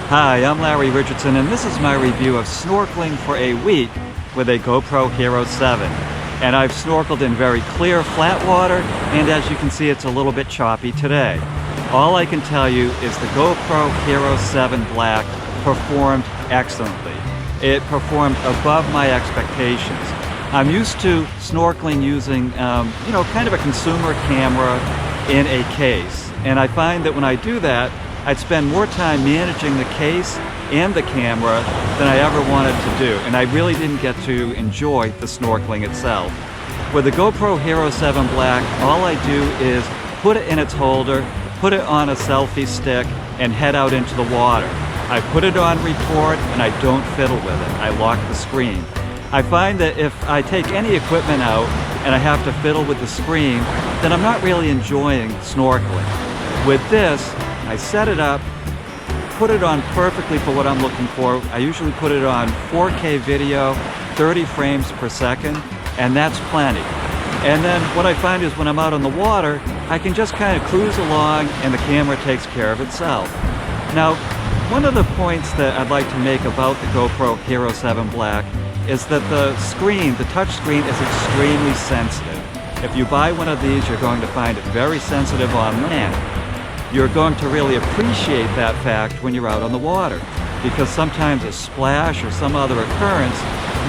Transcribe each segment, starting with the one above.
Hi, I'm Larry Richardson, and this is my review of snorkeling for a week with a GoPro Hero 7. And I've snorkeled in very clear, flat water, and as you can see, it's a little bit choppy today. All I can tell you is the GoPro Hero 7 Black performed excellently. It performed above my expectations. I'm used to snorkeling using, kind of a consumer camera in a case. And I find that when I do that, I'd spend more time managing the case and the camera than I ever wanted to do. And I really didn't get to enjoy the snorkeling itself. With the GoPro Hero 7 Black, all I do is put it in its holder, put it on a selfie stick, and head out into the water. I put it on record and I don't fiddle with it. I lock the screen. I find that if I take any equipment out and I have to fiddle with the screen, then I'm not really enjoying snorkeling. With this, I set it up, put it on perfectly for what I'm looking for. I usually put it on 4K video, 30 frames per second, and that's plenty. And then what I find is when I'm out on the water, I can just kind of cruise along and the camera takes care of itself. Now, one of the points that I'd like to make about the GoPro Hero 7 Black is that the screen, the touch screen, is extremely sensitive. If you buy one of these, you're going to find it very sensitive on land. You're going to really appreciate that fact when you're out on the water, because sometimes a splash or some other occurrence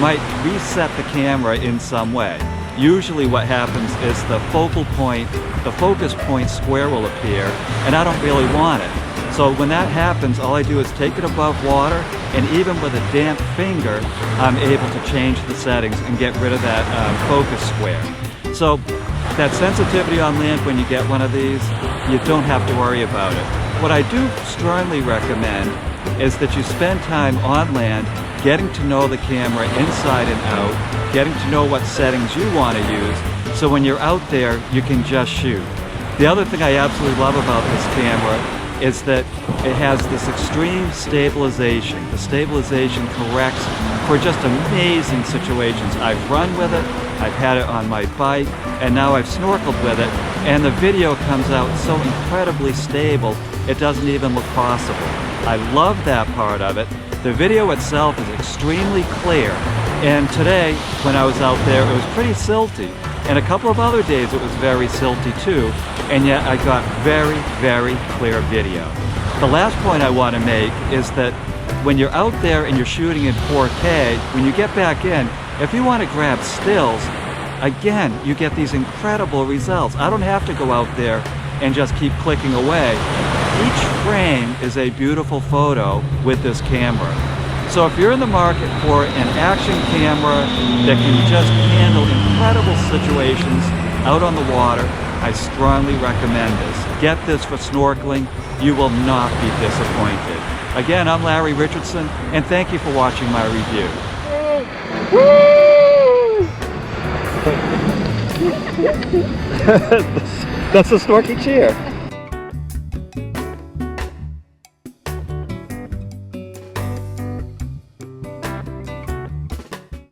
might reset the camera in some way. Usually what happens is the focus point square will appear, and I don't really want it. So when that happens, all I do is take it above water, and even with a damp finger, I'm able to change the settings and get rid of that focus square. So that sensitivity on land, when you get one of these, you don't have to worry about it. What I do strongly recommend is that you spend time on land getting to know the camera inside and out, getting to know what settings you want to use, so when you're out there, you can just shoot. The other thing I absolutely love about this camera is that it has this extreme stabilization. The stabilization corrects for just amazing situations. I've run with it, I've had it on my bike, and now I've snorkeled with it, and the video comes out so incredibly stable, it doesn't even look possible. I love that part of it. The video itself is extremely clear, and today, when I was out there, it was pretty silty. And a couple of other days it was very silty too, and yet I got very, very clear video. The last point I want to make is that when you're out there and you're shooting in 4K, when you get back in, if you want to grab stills, again, you get these incredible results. I don't have to go out there and just keep clicking away. Each frame is a beautiful photo with this camera. So if you're in the market for an action camera that can just handle incredible situations out on the water, I strongly recommend this. Get this for snorkeling. You will not be disappointed. Again, I'm Larry Richardson, and thank you for watching my review. That's a snorky cheer.